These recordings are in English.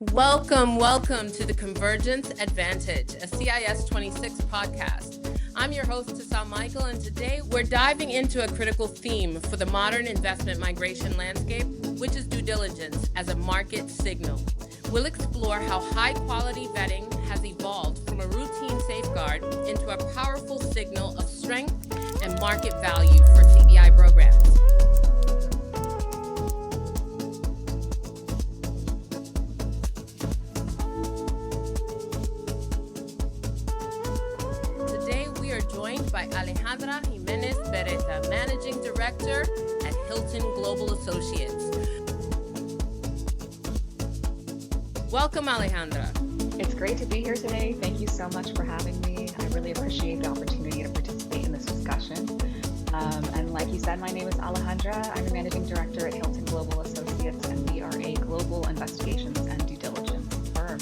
Welcome to the Convergence Advantage, a CIS 26 podcast. I'm your host, Tassal Michael, and today we're diving into a critical theme for the modern investment migration landscape, which is due diligence as a market signal. We'll explore how high-quality vetting has evolved from a routine safeguard into a powerful signal of strength and market value for CBI programs. By Alejandra Jimenez Beretta, Managing Director at Hilton Global Associates. Welcome, Alejandra. It's great to be here today. Thank you so much for having me. I really appreciate the opportunity to participate in this discussion. And like you said, my name is Alejandra. I'm the Managing Director at Hilton Global Associates, and we are a global investigations and due diligence firm.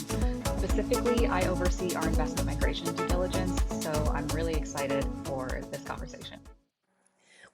Specifically, I oversee our investment migration due diligence, so I'm really excited for this conversation.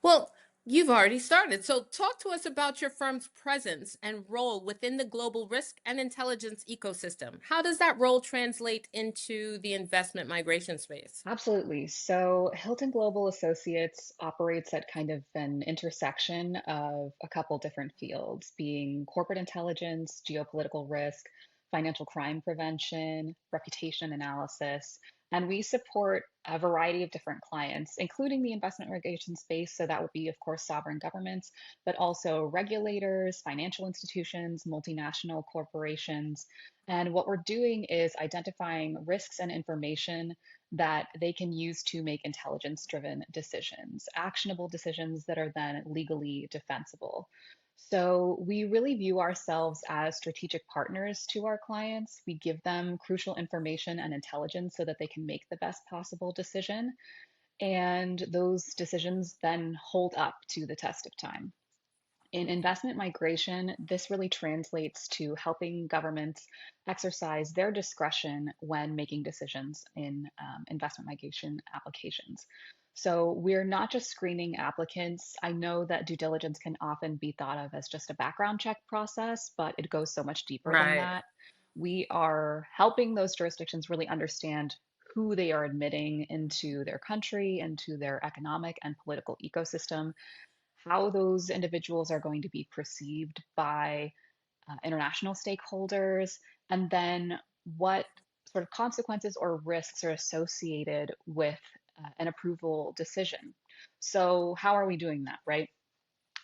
Well, you've already started. So talk to us about your firm's presence and role within the global risk and intelligence ecosystem. How does that role translate into the investment migration space? Absolutely. So Hilton Global Associates operates at kind of an intersection of a couple different fields, being corporate intelligence, geopolitical risk, financial crime prevention, reputation analysis. And we support a variety of different clients, including the investment migration space. So that would be, of course, sovereign governments, but also regulators, financial institutions, multinational corporations. And what we're doing is identifying risks and information that they can use to make intelligence driven decisions, actionable decisions that are then legally defensible. So we really view ourselves as strategic partners to our clients. We give them crucial information and intelligence so that they can make the best possible decision. And those decisions then hold up to the test of time. In investment migration, this really translates to helping governments exercise their discretion when making decisions in investment migration applications. So we're not just screening applicants. I know that due diligence can often be thought of as just a background check process, but it goes so much deeper than that. We are helping those jurisdictions really understand who they are admitting into their country, into their economic and political ecosystem, how those individuals are going to be perceived by international stakeholders, and then what sort of consequences or risks are associated with an approval decision. So, how are we doing that, right?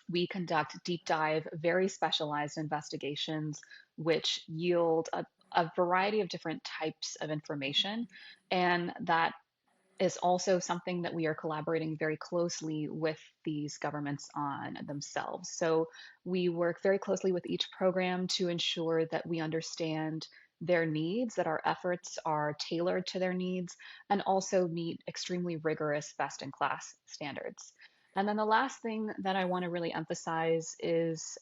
We conduct deep dive, very specialized investigations, which yield a variety of different types of information. And that is also something that we are collaborating very closely with these governments on themselves. So we work very closely with each program to ensure that we understand their needs, that our efforts are tailored to their needs, and also meet extremely rigorous best in class standards. And then the last thing that I want to really emphasize is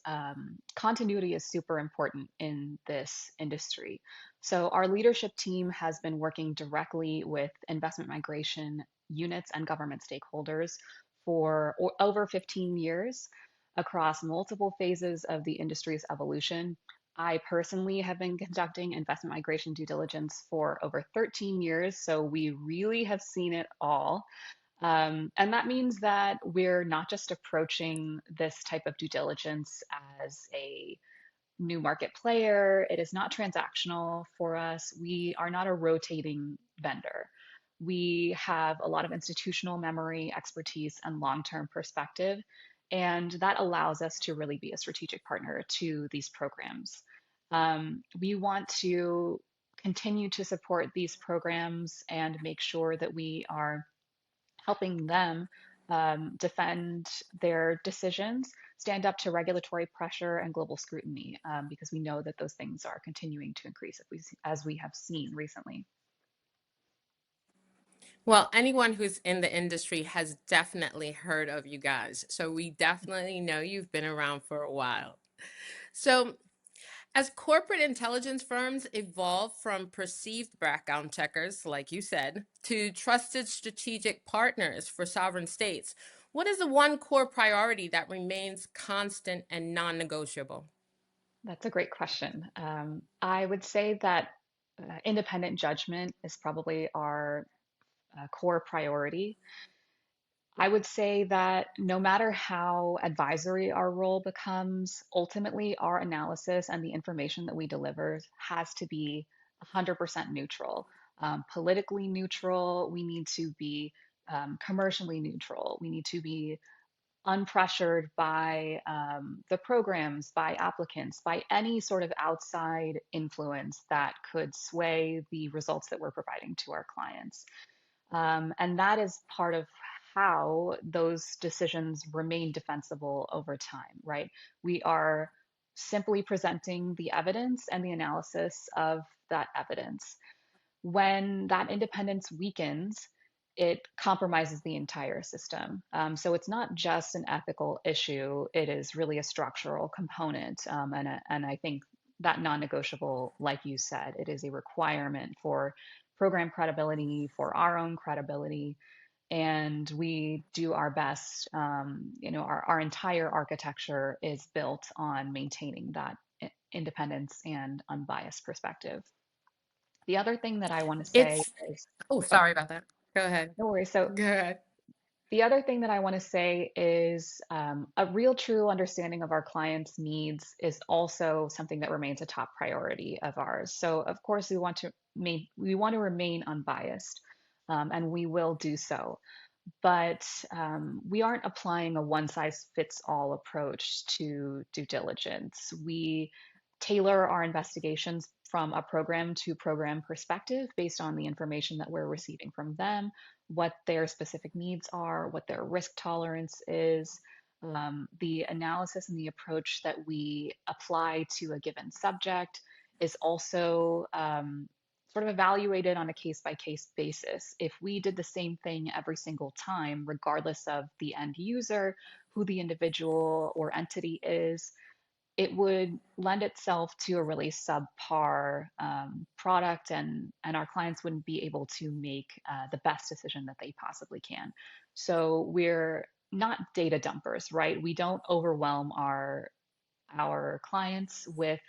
continuity is super important in this industry. So, our leadership team has been working directly with investment migration units and government stakeholders for over 15 years across multiple phases of the industry's evolution. I personally have been conducting investment migration due diligence for over 13 years, so we really have seen it all. And that means that we're not just approaching this type of due diligence as a new market player. It is not transactional for us. We are not a rotating vendor. We have a lot of institutional memory, expertise, and long term perspective. And that allows us to really be a strategic partner to these programs. We want to continue to support these programs and make sure that we are helping them defend their decisions, stand up to regulatory pressure and global scrutiny, because we know that those things are continuing to increase as we have seen recently. Well, anyone who's in the industry has definitely heard of you guys. So we definitely know you've been around for a while. So, as corporate intelligence firms evolve from perceived background checkers, like you said, to trusted strategic partners for sovereign states, what is the one core priority that remains constant and non negotiable? That's a great question. I would say that independent judgment is probably our core priority. I would say that no matter how advisory our role becomes, ultimately our analysis and the information that we deliver has to be 100% neutral. Politically neutral, we need to be commercially neutral. We need to be unpressured by the programs, by applicants, by any sort of outside influence that could sway the results that we're providing to our clients. And that is part of how those decisions remain defensible over time, right? We are simply presenting the evidence and the analysis of that evidence. When that independence weakens, it compromises the entire system. So it's not just an ethical issue, it is really a structural component. And I think that non negotiable, like you said, it is a requirement for program credibility, for our own credibility. And we do our best. Our entire architecture is built on maintaining that independence and unbiased perspective. The other thing that I want to say It's, is, oh, oh, go ahead. sorry about that. Go ahead. No worries. So Go ahead. the other thing that I want to say is a real true understanding of our clients' needs is also something that remains a top priority of ours. So of course we want to remain unbiased, and we will do so. But we aren't applying a one size fits all approach to due diligence. We tailor our investigations from a program to program perspective based on the information that we're receiving from them, what their specific needs are, what their risk tolerance is. The analysis and the approach that we apply to a given subject is also sort of evaluated on a case by case basis. If we did the same thing every single time, regardless of the end user, who the individual or entity is, it would lend itself to a really subpar product, and our clients wouldn't be able to make the best decision that they possibly can. So we're not data dumpers, right? We don't overwhelm our clients with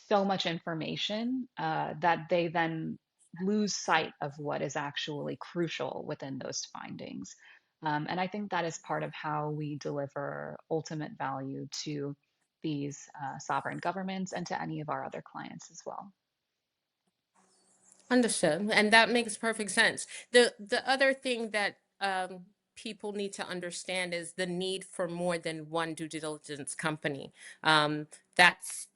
so much information that they then lose sight of what is actually crucial within those findings. And I think that is part of how we deliver ultimate value to these sovereign governments and to any of our other clients as well. Understood. And that makes perfect sense. The other thing that people need to understand is the need for more than one due diligence company. That's,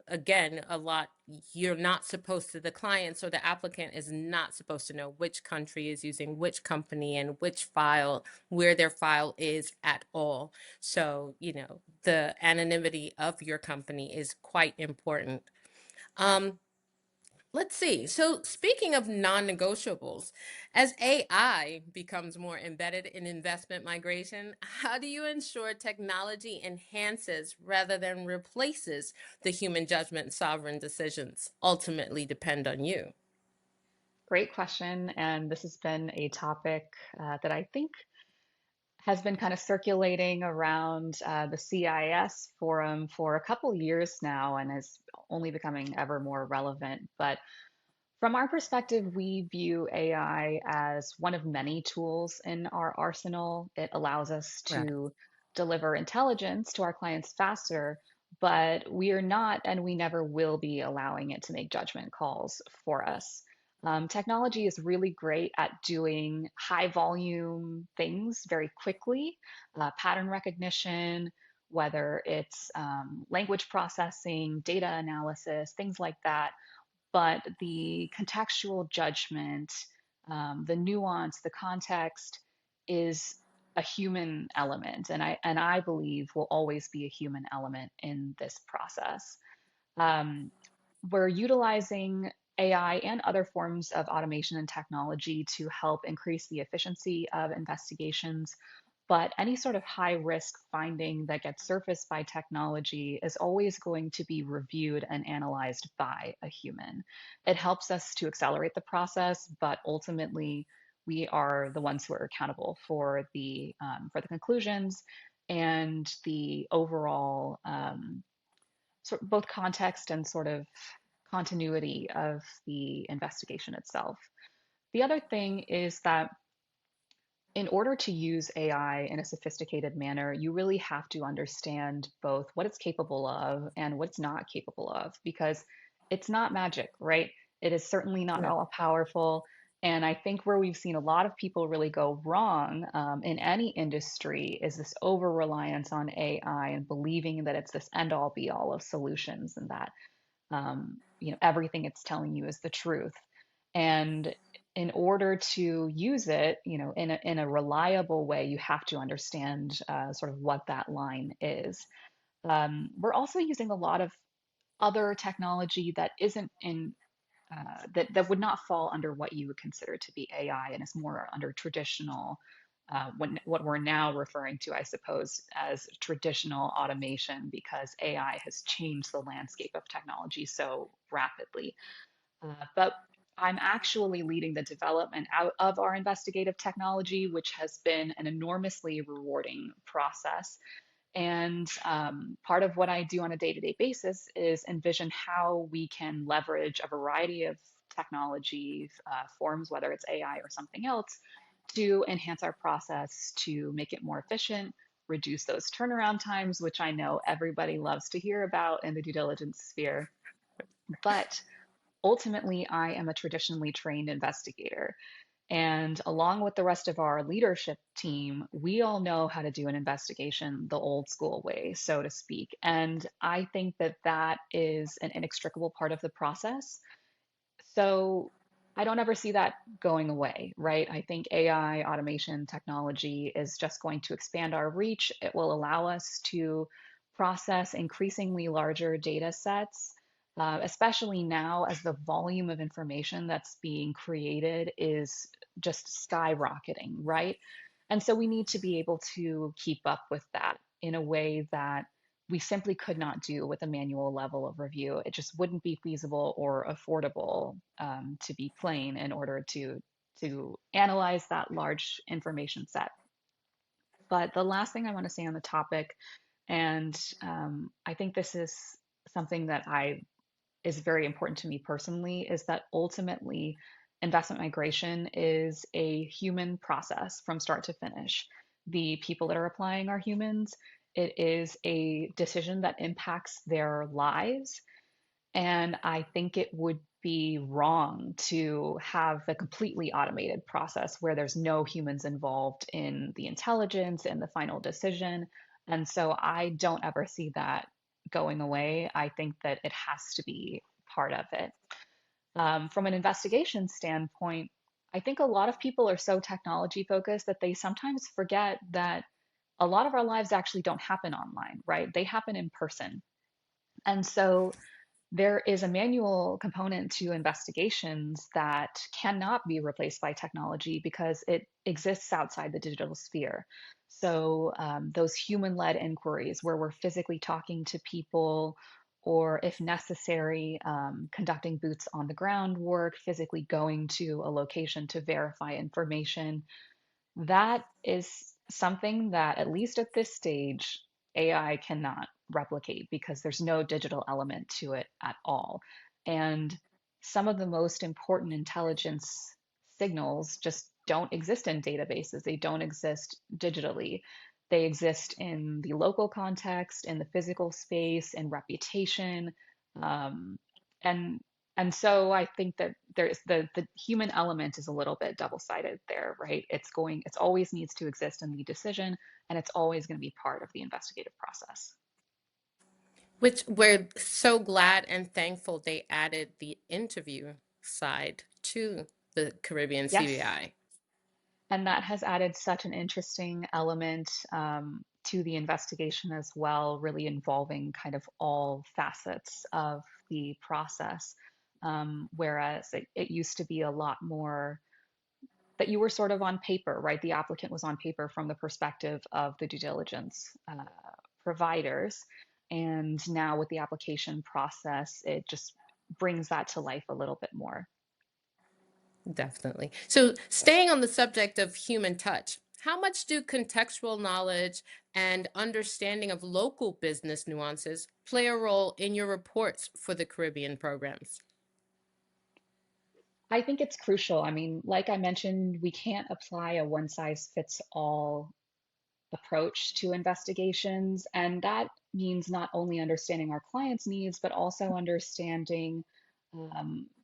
again, a lot. You're not supposed to, the clients or the applicant is not supposed to know which country is using which company and which file, where their file is at all. So, the anonymity of your company is quite important. Um, Let's see. So, speaking of non negotiables, as AI becomes more embedded in investment migration, how do you ensure technology enhances rather than replaces the human judgment sovereign decisions ultimately depend on you? Great question. And this has been a topic that I think has been kind of circulating around the CIS forum for a couple years now and is only becoming ever more relevant. But from our perspective, we view AI as one of many tools in our arsenal. It allows us Right. to deliver intelligence to our clients faster, but we are not and we never will be allowing it to make judgment calls for us. Technology is really great at doing high volume things very quickly, pattern recognition, whether it's language processing, data analysis, things like that, but the contextual judgment, the nuance, the context is a human element, and I believe will always be a human element in this process. Um, we're utilizing AI and other forms of automation and technology to help increase the efficiency of investigations. But any sort of high risk finding that gets surfaced by technology is always going to be reviewed and analyzed by a human. It helps us to accelerate the process, but ultimately, we are the ones who are accountable for the conclusions and the overall both context and sort of continuity of the investigation itself. The other thing is that in order to use AI in a sophisticated manner, you really have to understand both what it's capable of and what it's not capable of, because it's not magic, right? It is certainly not Right. all powerful. And I think where we've seen a lot of people really go wrong in any industry is this over reliance on AI and believing that it's this end all be all of solutions and that everything it's telling you is the truth. And in order to use it, in a reliable way, you have to understand sort of what that line is. We're also using a lot of other technology that isn't in that would not fall under what you would consider to be AI, and is more under traditional, what we're now referring to, I suppose, as traditional automation, because AI has changed the landscape of technology so rapidly. But I'm actually leading the development out of our investigative technology, which has been an enormously rewarding process. And part of what I do on a day to day basis is envision how we can leverage a variety of technology forms, whether it's AI or something else, to enhance our process, to make it more efficient, reduce those turnaround times, which I know everybody loves to hear about in the due diligence sphere. But ultimately, I am a traditionally trained investigator. And along with the rest of our leadership team, we all know how to do an investigation the old school way, so to speak. And I think that that is an inextricable part of the process. So I don't ever see that going away, right? I think AI automation technology is just going to expand our reach. It will allow us to process increasingly larger data sets, especially now as the volume of information that's being created is just skyrocketing, right? And so we need to be able to keep up with that in a way that we simply could not do with a manual level of review. It just wouldn't be feasible or affordable, to be plain, in order to analyze that large information set. But the last thing I want to say on the topic, and I think this is something that I is very important to me personally, is that ultimately investment migration is a human process from start to finish. The people that are applying are humans. It is a decision that impacts their lives. And I think it would be wrong to have a completely automated process where there's no humans involved in the intelligence and the final decision. And so I don't ever see that going away. I think that it has to be part of it. From an investigation standpoint, I think a lot of people are so technology focused that they sometimes forget that a lot of our lives actually don't happen online, right? They happen in person. And so there is a manual component to investigations that cannot be replaced by technology because it exists outside the digital sphere. So, those human led inquiries where we're physically talking to people, or if necessary, conducting boots on the ground work, physically going to a location to verify information, that is something that, at least at this stage, AI cannot replicate because there's no digital element to it at all. And some of the most important intelligence signals just don't exist in databases, they don't exist digitally. They exist in the local context, in the physical space, in reputation. Um, and and so I think that there's the human element is a little bit double-sided there, right? It's always needs to exist in the decision, and it's always going to be part of the investigative process. Which we're so glad and thankful they added the interview side to the Caribbean Yes. CBI. And that has added such an interesting element to the investigation as well, really involving kind of all facets of the process. Whereas it used to be a lot more that you were sort of on paper, right? The applicant was on paper from the perspective of the due diligence providers. And now with the application process, it just brings that to life a little bit more. Definitely. So, staying on the subject of human touch, How much do contextual knowledge and understanding of local business nuances play a role in your reports for the Caribbean programs? I think it's crucial. I mean, like I mentioned, we can't apply a one size fits all approach to investigations. And that means not only understanding our clients' needs, but also understanding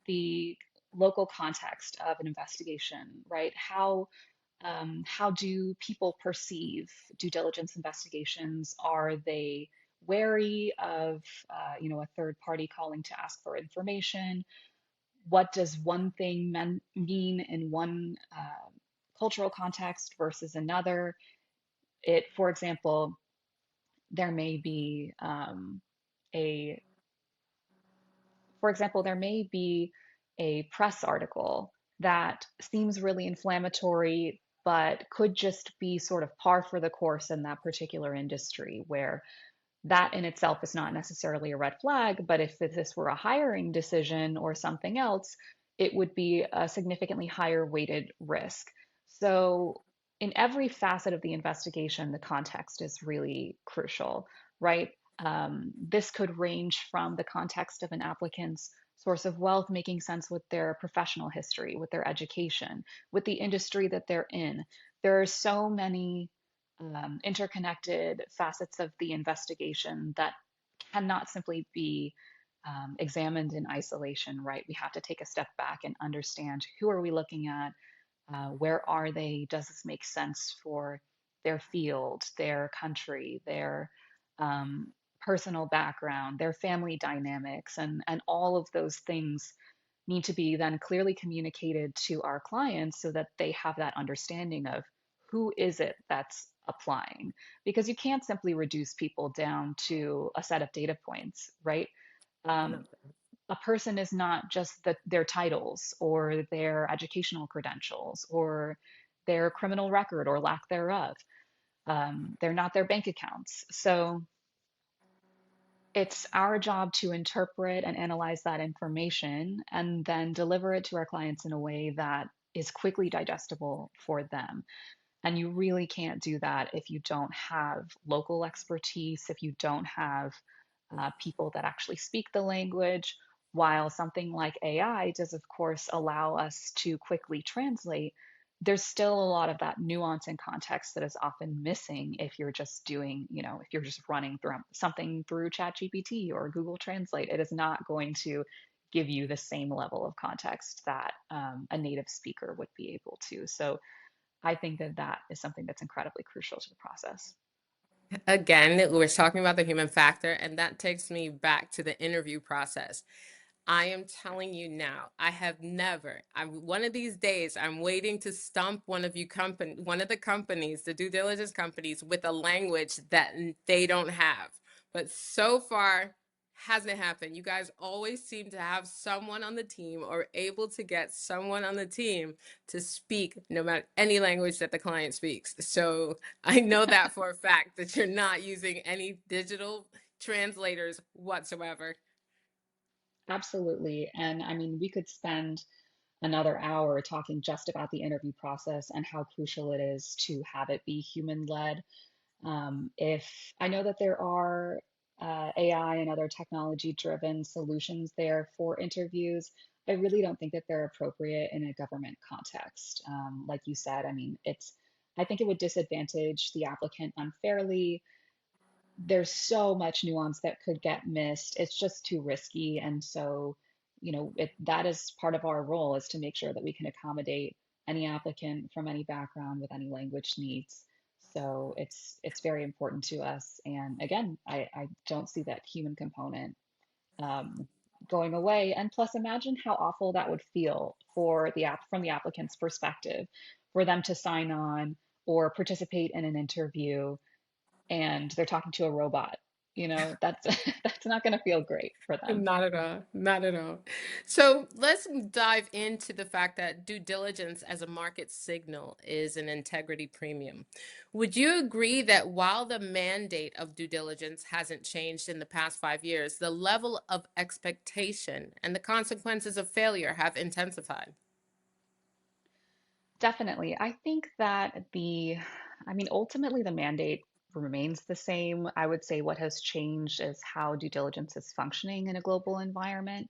the local context of an investigation, right? How do people perceive due diligence investigations? Are they wary of, a third party calling to ask for information? What does one thing mean in one cultural context versus another? For example, there may be a, there may be a press article that seems really inflammatory, but could just be sort of par for the course in that particular industry, where that in itself is not necessarily a red flag. But if this were a hiring decision or something else, it would be a significantly higher weighted risk. So, in every facet of the investigation, the context is really crucial, right? This could range from the context of an applicant's source of wealth making sense with their professional history, with their education, with the industry that they're in. There are so many interconnected facets of the investigation that cannot simply be examined in isolation, right? We have to take a step back and understand, who are we looking at? Where are they? Does this make sense for their field, their country, their personal background, their family dynamics, and all of those things need to be then clearly communicated to our clients so that they have that understanding of who is it that's applying. Because you can't simply reduce people down to a set of data points, right? Um, a person is not just their titles or their educational credentials or their criminal record or lack thereof. They're not their bank accounts. So it's our job to interpret and analyze that information and then deliver it to our clients in a way that is quickly digestible for them. And you really can't do that if you don't have local expertise, if you don't have people that actually speak the language. While something like AI does, of course, allow us to quickly translate, there's still a lot of that nuance and context that is often missing if you're just doing, if you're just running through something through ChatGPT or Google Translate. It is not going to give you the same level of context that a native speaker would be able to. So I think that that is something that's incredibly crucial to the process. Again, we're talking about the human factor, and that takes me back to the interview process. I am telling you now, I have never, I'm one of these days, I'm waiting to stump one of the companies, the due diligence companies, with a language that they don't have. But so far, hasn't happened. You guys always seem to have someone on the team or able to get someone on the team to speak no matter any language that the client speaks. So I know that for a fact that you're not using any digital translators whatsoever. Absolutely. And I mean, we could spend another hour talking just about the interview process and how crucial it is to have it be human led. If I know that there are AI and other technology driven solutions there for interviews, I really don't think that they're appropriate in a government context. Like you said, I mean, I think it would disadvantage the applicant unfairly. There's so much nuance that could get missed. It's just too risky. And so, that is part of our role, is to make sure that we can accommodate any applicant from any background with any language needs. So it's very important to us. And again, I don't see that human component um, going away. And plus, imagine how awful that would feel for from the applicant's perspective, for them to sign on or participate in an interview and they're talking to a robot. That's that's not going to feel great for them. Not at all. Not at all. So let's dive into the fact that due diligence as a market signal is an integrity premium. Would you agree that while the mandate of due diligence hasn't changed in the past 5 years, the level of expectation and the consequences of failure have intensified? Definitely. I think that ultimately the mandate remains the same. I would say what has changed is how due diligence is functioning in a global environment.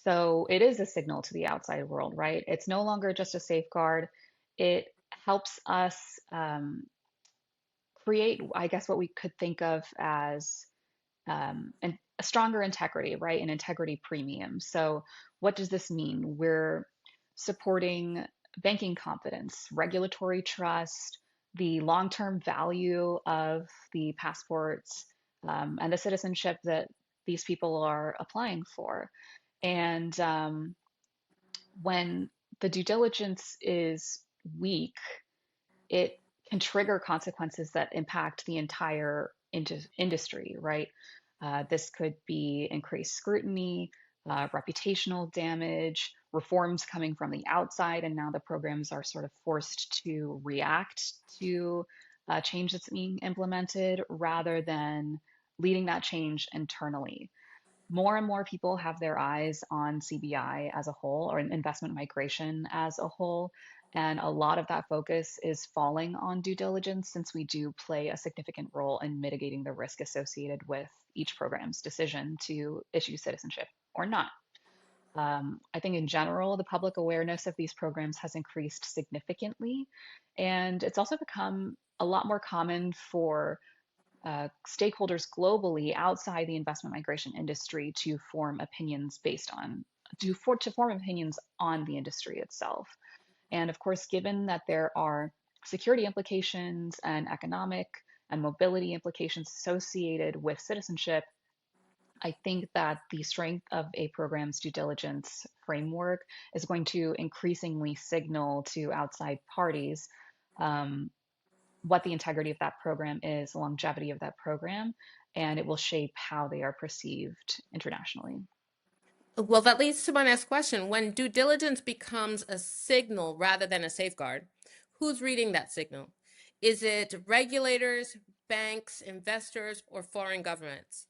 So it is a signal to the outside world, right? It's no longer just a safeguard. It helps us create, I guess, what we could think of as a stronger integrity, right? An integrity premium. So, what does this mean? We're supporting banking confidence, regulatory trust, the long term value of the passports, and the citizenship that these people are applying for. And when the due diligence is weak, it can trigger consequences that impact the entire industry, right? This could be increased scrutiny, reputational damage, reforms coming from the outside, and now the programs are sort of forced to react to change that's being implemented rather than leading that change internally. More and more people have their eyes on CBI as a whole, or investment migration as a whole. And a lot of that focus is falling on due diligence since we do play a significant role in mitigating the risk associated with each program's decision to issue citizenship or not. I think in general, the public awareness of these programs has increased significantly. And it's also become a lot more common for stakeholders globally outside the investment migration industry to form opinions based on to form opinions on the industry itself. And of course, given that there are security implications and economic and mobility implications associated with citizenship, I think that the strength of a program's due diligence framework is going to increasingly signal to outside parties um, what the integrity of that program is, the longevity of that program, and it will shape how they are perceived internationally. Well, that leads to my next question. When due diligence becomes a signal rather than a safeguard, who's reading that signal? Is it regulators, banks, investors, or foreign governments?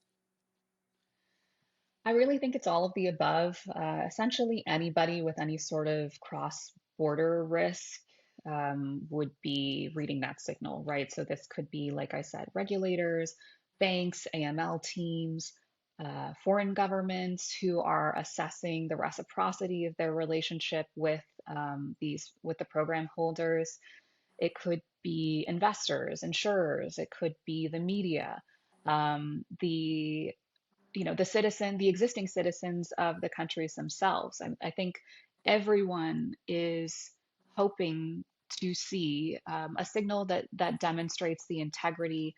I really think it's all of the above. Essentially, anybody with any sort of cross border risk would be reading that signal, right? So, this could be, like I said, regulators, banks, AML teams, foreign governments who are assessing the reciprocity of their relationship with with the program holders. It could be investors, insurers, it could be the media, the the existing citizens of the countries themselves. I think everyone is hoping to see a signal that demonstrates the integrity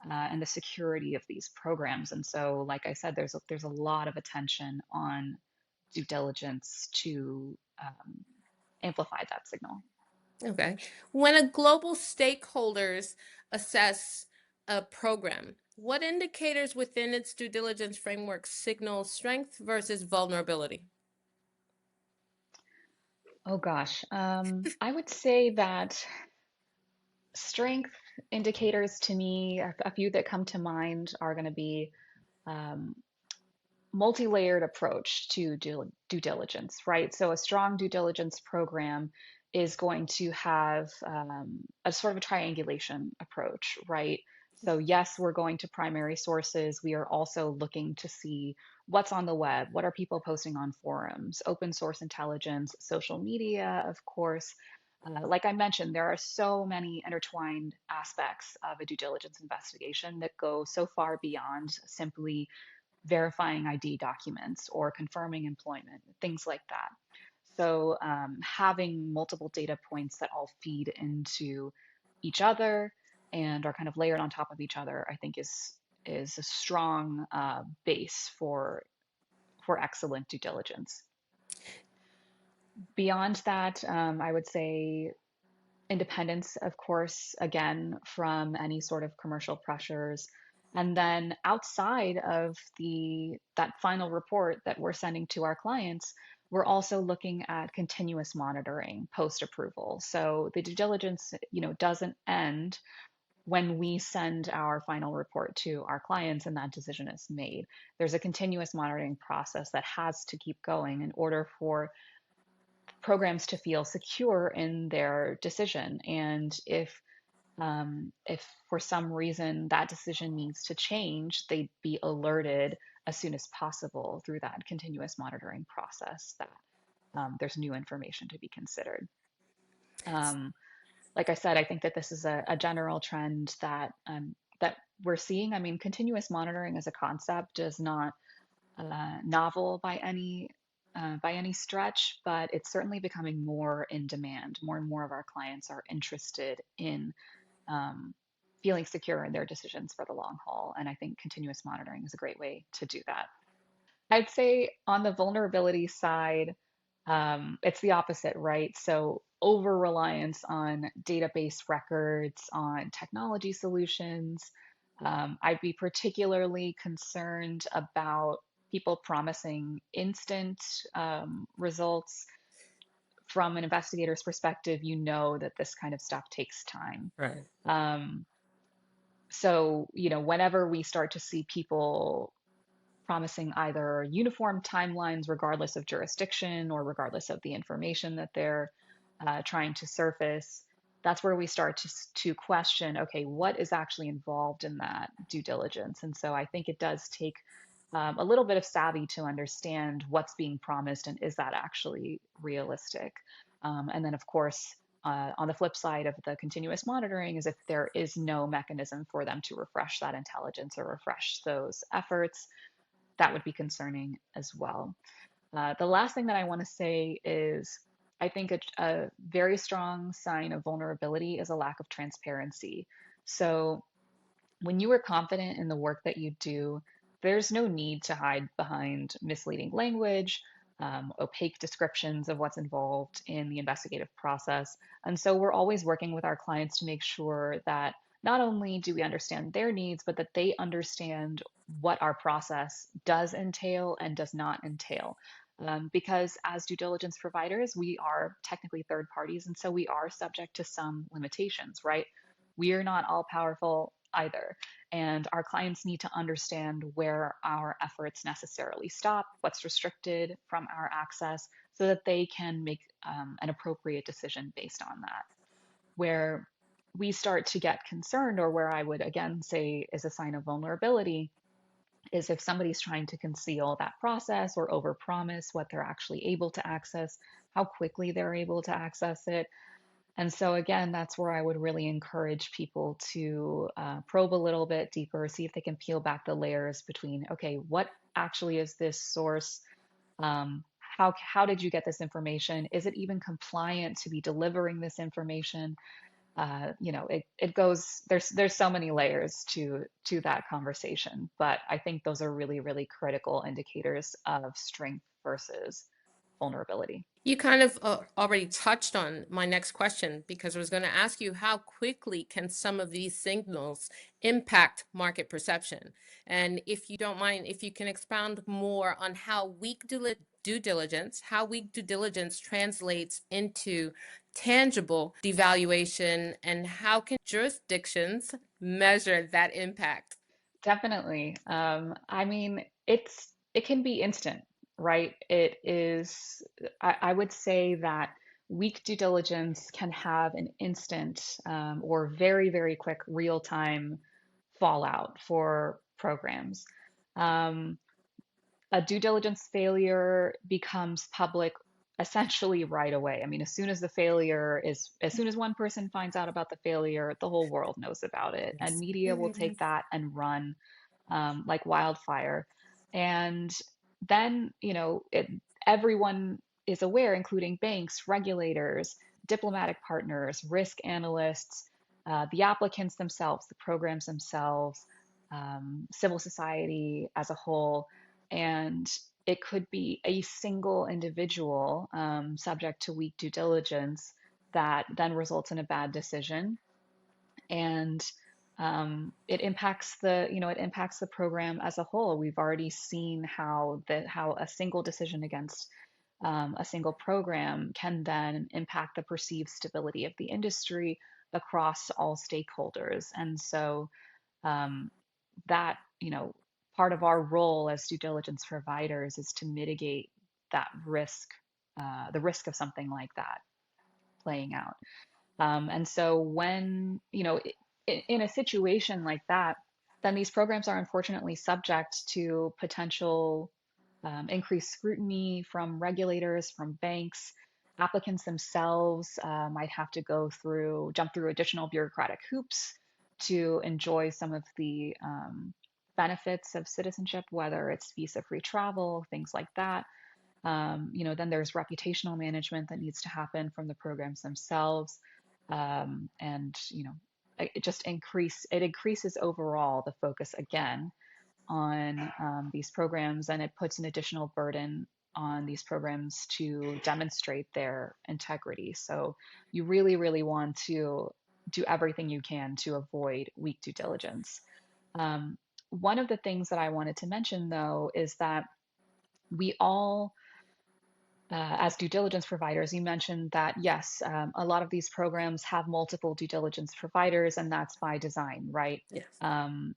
and the security of these programs. And so, like I said, there's a lot of attention on due diligence to amplify that signal. Okay. When a global stakeholders assess a program, what indicators within its due diligence framework signal strength versus vulnerability? Oh gosh, I would say that strength indicators to me, a few that come to mind are going to be um, multi-layered approach to due diligence, right? So a strong due diligence program is going to have a sort of a triangulation approach, right? So yes, we're going to primary sources. We are also looking to see what's on the web, what are people posting on forums, open source intelligence, social media, of course. Like I mentioned, there are so many intertwined aspects of a due diligence investigation that go so far beyond simply verifying ID documents or confirming employment, things like that. So, having multiple data points that all feed into each other and are kind of layered on top of each other, I think is a strong base for excellent due diligence. Beyond that, I would say independence, of course, again, from any sort of commercial pressures. And then outside of the that final report that we're sending to our clients, we're also looking at continuous monitoring post approval. So the due diligence, doesn't end when we send our final report to our clients and that decision is made. There's a continuous monitoring process that has to keep going in order for programs to feel secure in their decision. And if for some reason that decision needs to change, they'd be alerted as soon as possible through that continuous monitoring process that there's new information to be considered. Um, like I said, I think that this is a general trend that we're seeing. I mean, continuous monitoring as a concept is not novel by any stretch, but it's certainly becoming more in demand. More and more of our clients are interested in um, feeling secure in their decisions for the long haul, and I think continuous monitoring is a great way to do that. I'd say on the vulnerability side, it's the opposite, right? So over reliance on database records, on technology solutions. I'd be particularly concerned about people promising instant results. From an investigator's perspective, you know that this kind of stuff takes time. Right. Um, so, whenever we start to see people promising either uniform timelines, regardless of jurisdiction or regardless of the information that they're trying to surface, that's where we start to question, okay, what is actually involved in that due diligence? And so I think it does take a little bit of savvy to understand what's being promised and is that actually realistic? And then, of course, on the flip side of the continuous monitoring is if there is no mechanism for them to refresh that intelligence or refresh those efforts, that would be concerning as well. The last thing that I want to say is I think a very strong sign of vulnerability is a lack of transparency. So when you are confident in the work that you do, there's no need to hide behind misleading language, opaque descriptions of what's involved in the investigative process. And so we're always working with our clients to make sure that not only do we understand their needs, but that they understand what our process does entail and does not entail. Because as due diligence providers, we are technically third parties, and so we are subject to some limitations, right? We are not all powerful either. And our clients need to understand where our efforts necessarily stop, what's restricted from our access, so that they can make an appropriate decision based on that. Where we start to get concerned, or where I would again say is a sign of vulnerability, is if somebody's trying to conceal that process or overpromise what they're actually able to access, how quickly they're able to access it. And so, again, that's where I would really encourage people to probe a little bit deeper, see if they can peel back the layers between, okay, what actually is this source? How did you get this information? Is it even compliant to be delivering this information? It goes, there's so many layers to that conversation, but I think those are really, really critical indicators of strength versus vulnerability. You kind of already touched on my next question because I was going to ask you how quickly can some of these signals impact market perception? And if you don't mind, if you can expound more on how weak due diligence translates into tangible devaluation, and how can jurisdictions measure that impact? Definitely. I mean, it can be instant, right? It is, I would say that weak due diligence can have an instant or very, very quick real-time fallout for programs. Um, a due diligence failure becomes public essentially right away. I mean, as soon as one person finds out about the failure, the whole world knows about it, and media will take that and run like wildfire. And then, everyone is aware, including banks, regulators, diplomatic partners, risk analysts, the applicants themselves, the programs themselves, civil society as a whole. And it could be a single individual subject to weak due diligence that then results in a bad decision, and it impacts the program as a whole. We've already seen how a single decision against a single program can then impact the perceived stability of the industry across all stakeholders. And so um, that part of our role as due diligence providers is to mitigate that risk the risk of something like that playing out. And so when, in a situation like that, then these programs are unfortunately subject to potential increased scrutiny from regulators, from banks. Applicants themselves might have to jump through additional bureaucratic hoops to enjoy some of the benefits of citizenship, whether it's visa-free travel, things like that. Then there's reputational management that needs to happen from the programs themselves. And, it increases overall the focus again on these programs, and it puts an additional burden on these programs to demonstrate their integrity. So you really, really want to do everything you can to avoid weak due diligence. One of the things that I wanted to mention, though, is that we all, as due diligence providers, you mentioned that yes, a lot of these programs have multiple due diligence providers, and that's by design, right? Yes. Um,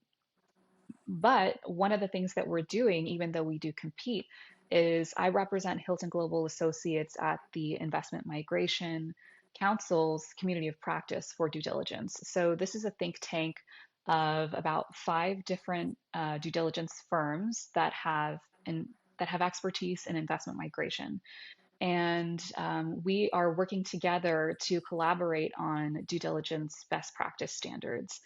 but one of the things that we're doing, even though we do compete, is I represent Hilton Global Associates at the Investment Migration Council's Community of Practice for Due Diligence. So this is a think tank of about 5 different due diligence firms that have expertise in investment migration. And we are working together to collaborate on due diligence best practice standards.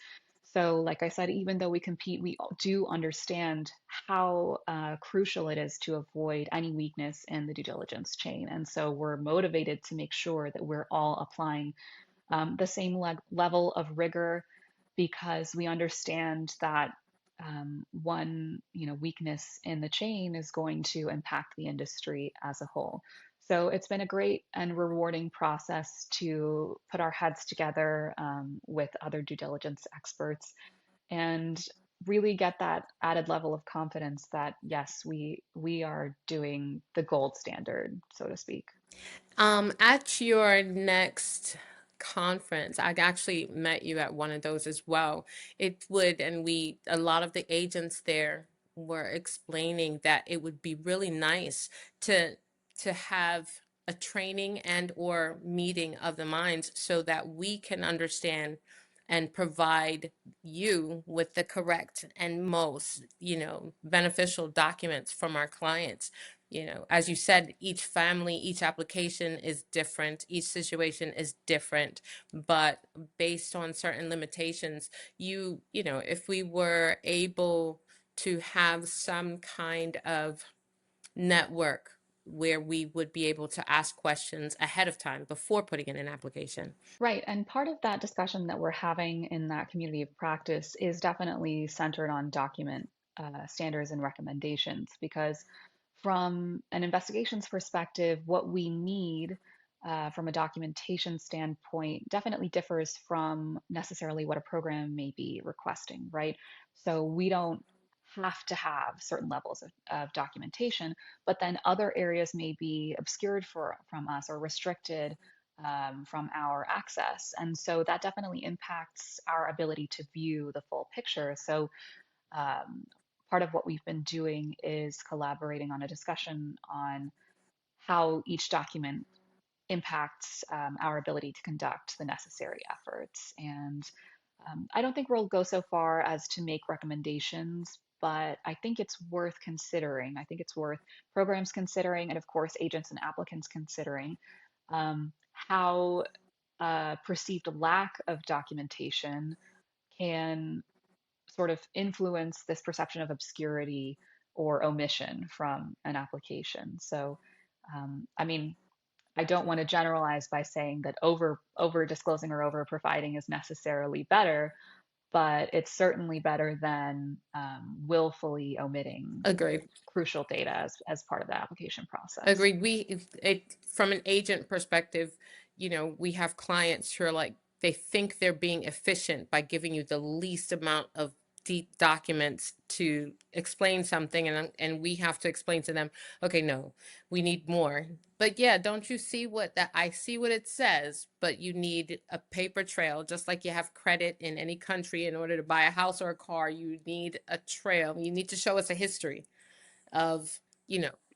So, like I said, even though we compete, we do understand how crucial it is to avoid any weakness in the due diligence chain. And so we're motivated to make sure that we're all applying the same level of rigor, because we understand that one weakness in the chain is going to impact the industry as a whole. So it's been a great and rewarding process to put our heads together with other due diligence experts and really get that added level of confidence that yes, we are doing the gold standard, so to speak. At your next conference, I actually met you at one of those as well. A lot of the agents there were explaining that it would be really nice to have a training and or meeting of the minds so that we can understand and provide you with the correct and most, beneficial documents from our clients. As you said, each family, each application is different, each situation is different, but based on certain limitations, if we were able to have some kind of network where we would be able to ask questions ahead of time before putting in an application. Right. And part of that discussion that we're having in that community of practice is definitely centered on document standards and recommendations, because from an investigations perspective, what we need from a documentation standpoint definitely differs from necessarily what a program may be requesting, right? So we don't have to have certain levels of documentation, but then other areas may be obscured from us or restricted from our access. And so that definitely impacts our ability to view the full picture. So um, part of what we've been doing is collaborating on a discussion on how each document impacts our ability to conduct the necessary efforts. And I don't think we'll go so far as to make recommendations, but I think it's worth considering. I think it's worth programs considering, and of course, agents and applicants considering how perceived lack of documentation can sort of influence this perception of obscurity or omission from an application. So, I mean, I don't want to generalize by saying that over disclosing or over providing is necessarily better, but it's certainly better than willfully omitting Agreed. crucial data as part of the application process. Agreed. From an agent perspective, we have clients who are like, they think they're being efficient by giving you the least amount of deep documents to explain something, and we have to explain to them, okay, no, we need more. But yeah, don't you see I see what it says, but you need a paper trail, just like you have credit in any country. In order to buy a house or a car, you need a trail. You need to show us a history of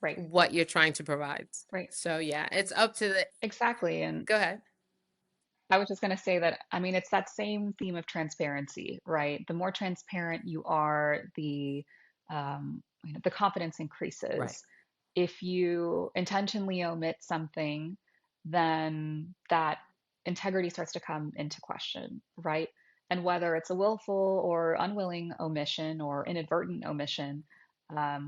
right, what you're trying to provide. right. So yeah, it's up to the, Exactly. And go ahead. I was just going to say that, I mean, it's that same theme of transparency, right? The more transparent you are, the confidence Right. increases. If you intentionally omit something, then that integrity starts to come into question, right? And whether it's a willful or unwilling omission or inadvertent omission,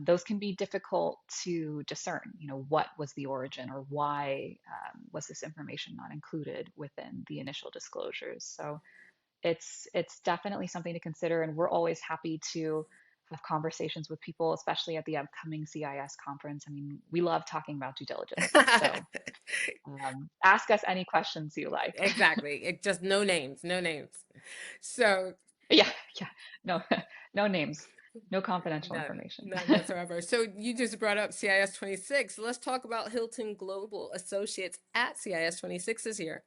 those can be difficult to discern. What was the origin or why was this information not included within the initial disclosures? So it's definitely something to consider, and we're always happy to have conversations with people, especially at the upcoming CIS conference. I mean, we love talking about due diligence. So ask us any questions you like. Exactly. It just no names, no names. So Yeah, yeah. No, no names, no confidential none, information. none whatsoever. So you just brought up CIS 26. Let's talk about Hilton Global Associates at CIS 26 this year.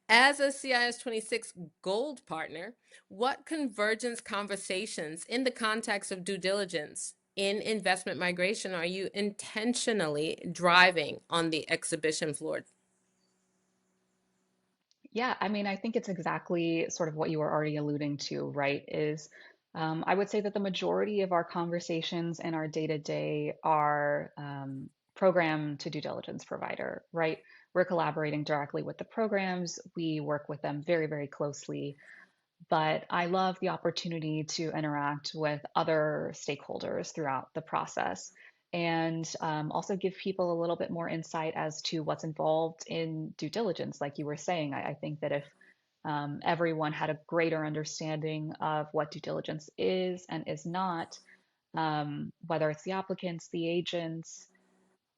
As a CIS 26 Gold partner, what convergence conversations in the context of due diligence in investment migration are you intentionally driving on the exhibition floor? Yeah, I mean, I think it's exactly sort of what you were already alluding to, right? I would say that the majority of our conversations in our day-to-day are program to due diligence provider, right? We're collaborating directly with the programs. We work with them very, very closely. But I love the opportunity to interact with other stakeholders throughout the process and also give people a little bit more insight as to what's involved in due diligence. Like you were saying, I think that if everyone had a greater understanding of what due diligence is and is not, whether it's the applicants, the agents,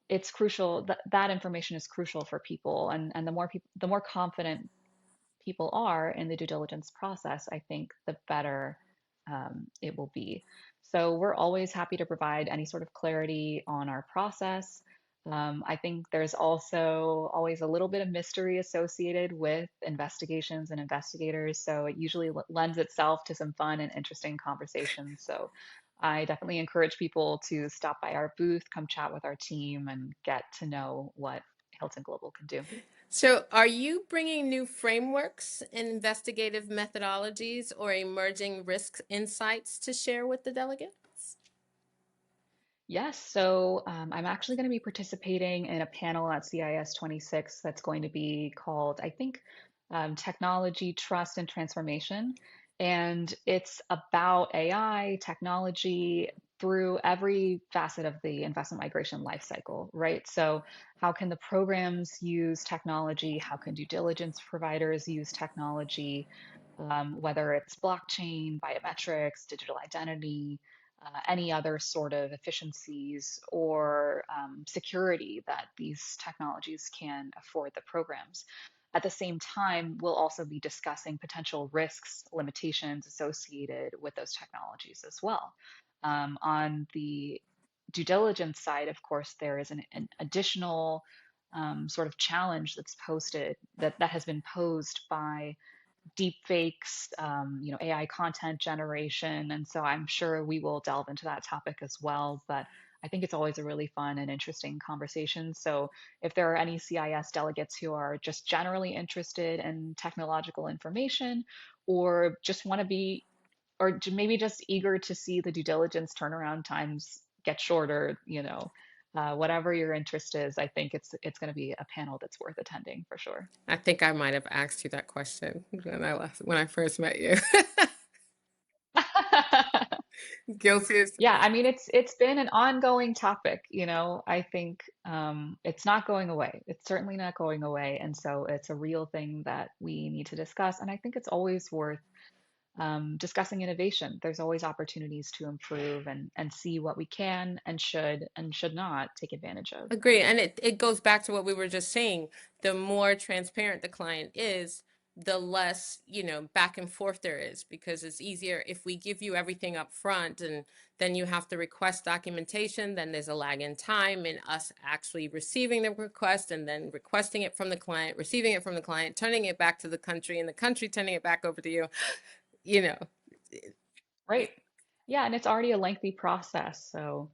it's crucial that that information is crucial for people. And the more confident people are in the due diligence process, I think the better it will be. So we're always happy to provide any sort of clarity on our process. I think there's also always a little bit of mystery associated with investigations and investigators. So it usually lends itself to some fun and interesting conversations. So I definitely encourage people to stop by our booth, come chat with our team, and get to know what Hilton Global can do. So, are you bringing new frameworks, investigative methodologies, or emerging risk insights to share with the delegates? Yes, so I'm actually going to be participating in a panel at CIS 26 that's going to be called, I think, Technology, Trust, and Transformation. And it's about AI, technology through every facet of the investment migration lifecycle, right? So, how can the programs use technology? How can due diligence providers use technology? Whether it's blockchain, biometrics, digital identity, any other sort of efficiencies or security that these technologies can afford the programs. At the same time, we'll also be discussing potential risks, limitations associated with those technologies as well. On the due diligence side, of course, there is an additional sort of challenge that has been posed by deep fakes, AI content generation. And so I'm sure we will delve into that topic as well. But I think it's always a really fun and interesting conversation. So if there are any CIS delegates who are just generally interested in technological information or just want to be, or maybe just eager to see the due diligence turnaround times get shorter, whatever your interest is, I think it's going to be a panel that's worth attending for sure. I think I might have asked you that question when I first met you. Guilty as Yeah, I mean it's been an ongoing topic, I think it's not going away. It's certainly not going away, and so it's a real thing that we need to discuss. And I think it's always worth discussing innovation. There's always opportunities to improve and see what we can and should not take advantage of. agree. And it goes back to what we were just saying. The more transparent the client is, the less, back and forth there is, because it's easier if we give you everything up front and then you have to request documentation, then there's a lag in time in us actually receiving the request and then requesting it from the client, receiving it from the client, turning it back to the country and the country turning it back over to you, you know. Right. Yeah, and it's already a lengthy process, so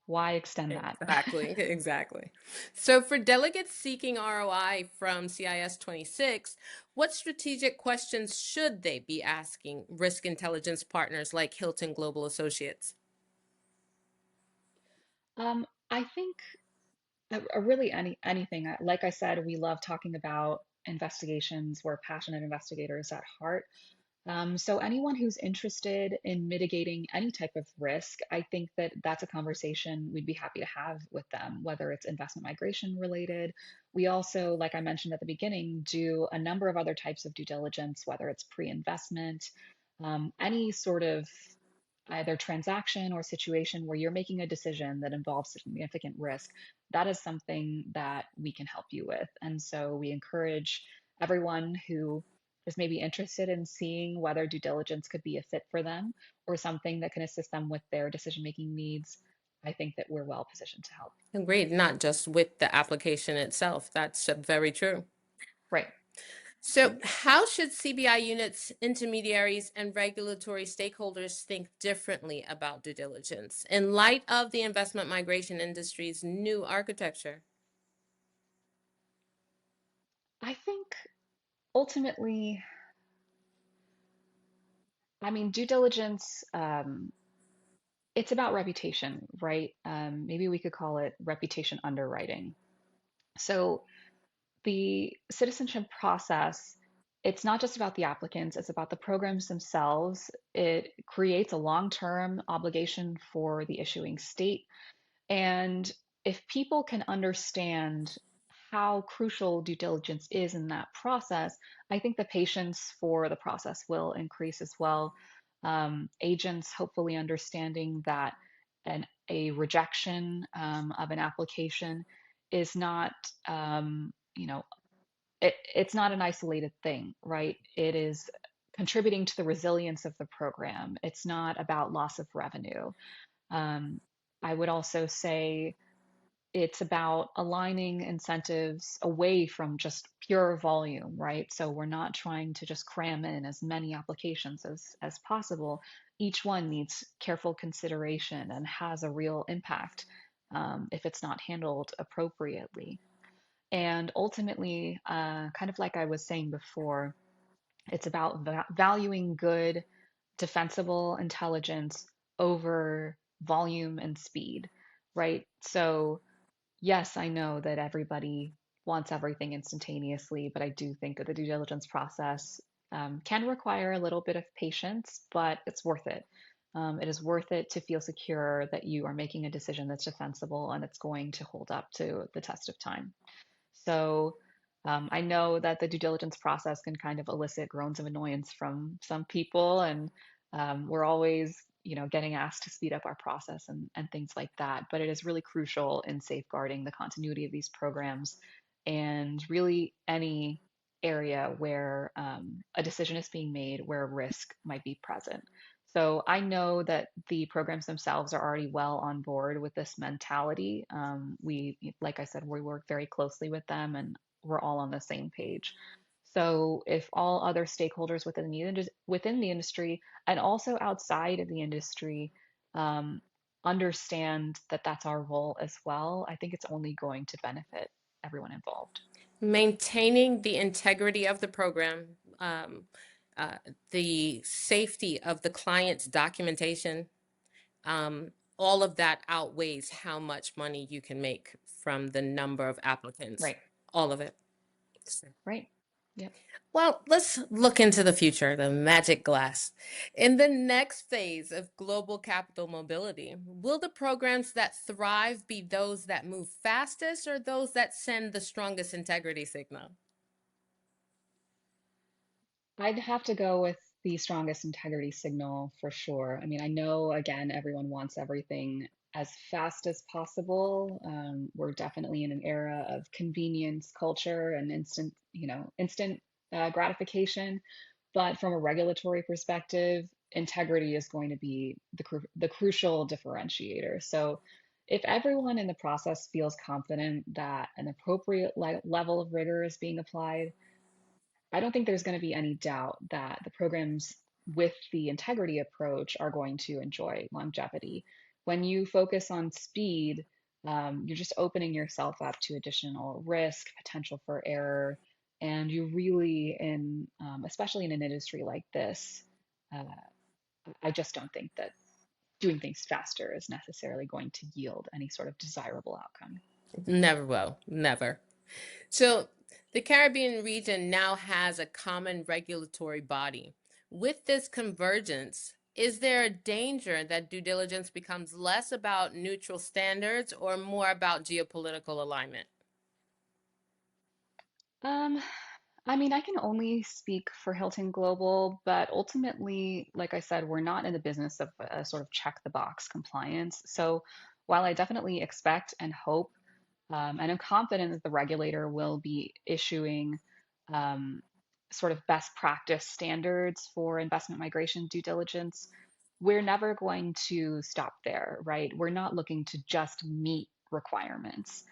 Why extend that? Exactly, exactly. So for delegates seeking ROI from CIS 26, what strategic questions should they be asking risk intelligence partners like Hilton Global Associates? I think really anything. Like I said, we love talking about investigations. We're passionate investigators at heart. So anyone who's interested in mitigating any type of risk, I think that that's a conversation we'd be happy to have with them, whether it's investment migration related. We also, like I mentioned at the beginning, do a number of other types of due diligence, whether it's pre-investment, any sort of either transaction or situation where you're making a decision that involves significant risk. That is something that we can help you with. And so we encourage everyone who is maybe interested in seeing whether due diligence could be a fit for them or something that can assist them with their decision making needs. I think that we're well positioned to help. Agreed, not just with the application itself. That's very true. Right. So, how should CBI units, intermediaries, and regulatory stakeholders think differently about due diligence in light of the investment migration industry's new architecture? I think ultimately, I mean, due diligence, it's about reputation, right? Maybe we could call it reputation underwriting. So the citizenship process, it's not just about the applicants, it's about the programs themselves. It creates a long-term obligation for the issuing state. And if people can understand how crucial due diligence is in that process, I think the patience for the process will increase as well. Agents hopefully understanding that a rejection of an application is not, you know, it's not an isolated thing, right? It is contributing to the resilience of the program. It's not about loss of revenue. Um, I would also say it's about aligning incentives away from just pure volume, right? So we're not trying to just cram in as many applications as possible. Each one needs careful consideration and has a real impact if it's not handled appropriately. And ultimately, kind of like I was saying before, it's about valuing good, defensible intelligence over volume and speed, right? So, yes, I know that everybody wants everything instantaneously, but I do think that the due diligence process can require a little bit of patience, but it's worth it. It is worth it to feel secure that you are making a decision that's defensible and it's going to hold up to the test of time. So I know that the due diligence process can kind of elicit groans of annoyance from some people, and we're always, getting asked to speed up our process and things like that. But it is really crucial in safeguarding the continuity of these programs and really any area where a decision is being made where risk might be present. So I know that the programs themselves are already well on board with this mentality. Like I said, we work very closely with them and we're all on the same page. So if all other stakeholders within the industry and also outside of the industry um, understand that that's our role as well, I think it's only going to benefit everyone involved. Maintaining the integrity of the program, uh, the safety of the client's documentation, all of that outweighs how much money you can make from the number of applicants. Right, All of it. right. Yep. Well, let's look into the future, the magic glass. In the next phase of global capital mobility, will the programs that thrive be those that move fastest or those that send the strongest integrity signal? I'd have to go with the strongest integrity signal for sure. I mean, I know, again, everyone wants everything as fast as possible. We're definitely in an era of convenience culture and instant gratification. But from a regulatory perspective, integrity is going to be the crucial differentiator. So if everyone in the process feels confident that an appropriate level of rigor is being applied, I don't think there's going to be any doubt that the programs with the integrity approach are going to enjoy longevity. When you focus on speed, you're just opening yourself up to additional risk, potential for error, and you really, especially in an industry like this, uh, I just don't think that doing things faster is necessarily going to yield any sort of desirable outcome. Never will, never. So the Caribbean region now has a common regulatory body. With this convergence, is there a danger that due diligence becomes less about neutral standards or more about geopolitical alignment? Um, I mean, I can only speak for Hilton Global, but ultimately, like I said, we're not in the business of a sort of check the box compliance. So while I definitely expect and hope, and I'm confident that the regulator will be issuing um, sort of best practice standards for investment migration due diligence, we're never going to stop there, right? We're not looking to just meet requirements.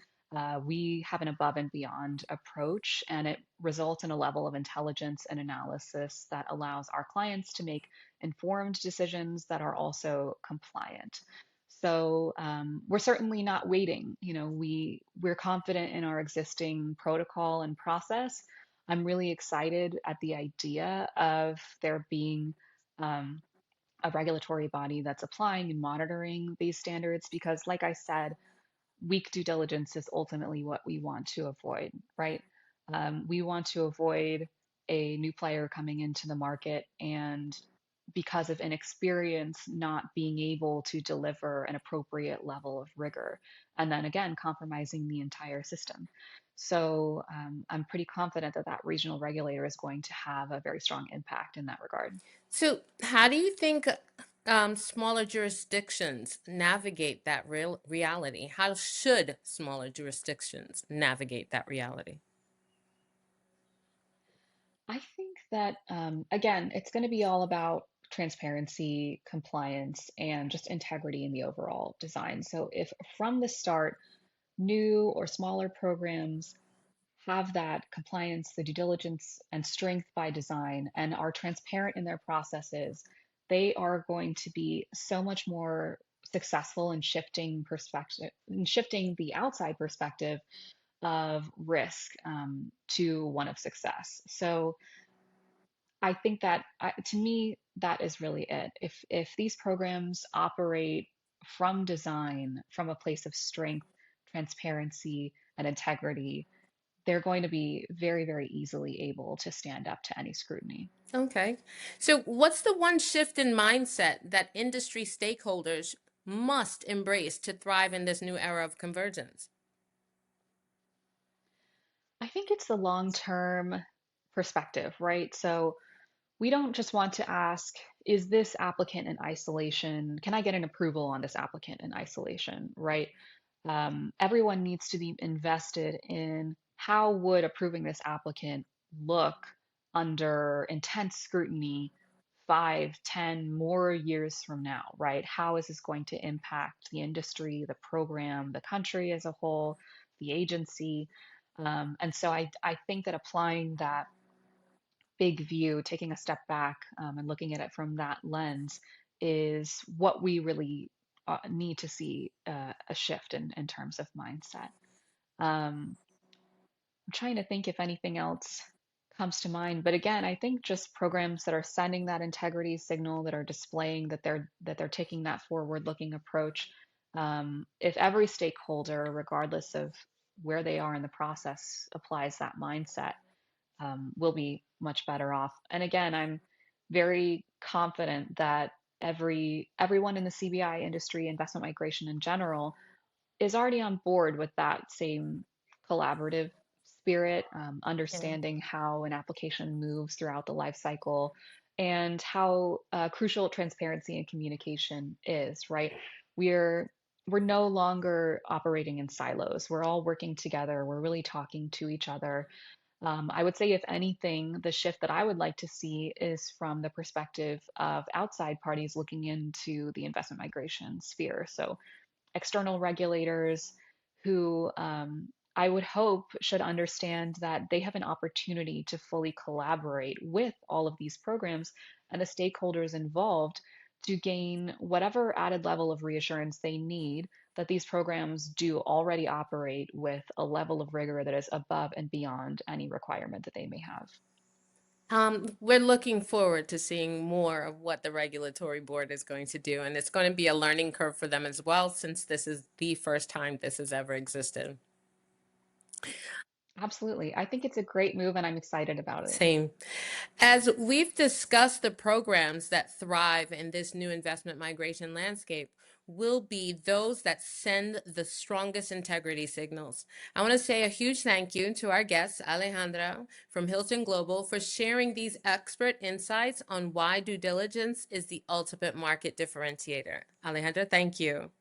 We have an above and beyond approach, and it results in a level of intelligence and analysis that allows our clients to make informed decisions that are also compliant. So we're certainly not waiting. We're confident in our existing protocol and process. I'm really excited at the idea of there being um, a regulatory body that's applying and monitoring these standards because, like I said, weak due diligence is ultimately what we want to avoid, right? We want to avoid a new player coming into the market and because of inexperience, not being able to deliver an appropriate level of rigor, and then again, compromising the entire system. So I'm pretty confident that that regional regulator is going to have a very strong impact in that regard. So, how do you think smaller jurisdictions navigate that reality? How should smaller jurisdictions navigate that reality? I think that, again, it's going to be all about transparency, compliance, and just integrity in the overall design. So, if from the start, new or smaller programs have that compliance, the due diligence, and strength by design, and are transparent in their processes, they are going to be so much more successful in shifting perspective, in shifting the outside perspective of risk to one of success. So I think that to me, that is really it. If these programs operate from design, from a place of strength, transparency, and integrity, they're going to be very, very easily able to stand up to any scrutiny. Okay. So, what's the one shift in mindset that industry stakeholders must embrace to thrive in this new era of convergence? I think it's the long-term perspective, right? So we don't just want to ask, is this applicant in isolation? Can I get an approval on this applicant in isolation, right? Everyone needs to be invested in how would approving this applicant look under intense scrutiny 5, 10 more years from now, right? How is this going to impact the industry, the program, the country as a whole, the agency? And so I think that applying that big view, taking a step back and looking at it from that lens is what we really need to see a shift in terms of mindset. I'm trying to think if anything else comes to mind, but again, I think just programs that are sending that integrity signal, that are displaying that they're taking that forward-looking approach. If every stakeholder, regardless of where they are in the process, applies that mindset, we'll be much better off. And again, I'm very confident that everyone in the CBI industry, investment migration in general, is already on board with that same collaborative spirit, understanding how an application moves throughout the life cycle and how crucial transparency and communication is, right? We're we're no longer operating in silos. We're all working together. We're really talking to each other. I would say, if anything, the shift that I would like to see is from the perspective of outside parties looking into the investment migration sphere. So, external regulators who I would hope should understand that they have an opportunity to fully collaborate with all of these programs and the stakeholders involved to gain whatever added level of reassurance they need that these programs do already operate with a level of rigor that is above and beyond any requirement that they may have. We're looking forward to seeing more of what the regulatory board is going to do, and it's going to be a learning curve for them as well, since this is the first time this has ever existed. Absolutely. I think it's a great move and I'm excited about it. Same. As we've discussed, the programs that thrive in this new investment migration landscape will be those that send the strongest integrity signals. I want to say a huge thank you to our guest, Alejandra from Hilton Global, for sharing these expert insights on why due diligence is the ultimate market differentiator. Alejandra, thank you.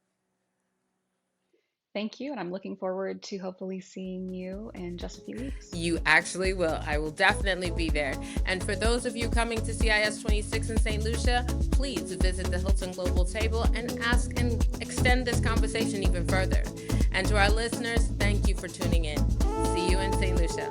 Thank you, and I'm looking forward to hopefully seeing you in just a few weeks. You actually will. I will definitely be there. And for those of you coming to CIS 26 in St. Lucia, please visit the Hilton Global table and ask and extend this conversation even further. And to our listeners, thank you for tuning in. See you in St. Lucia.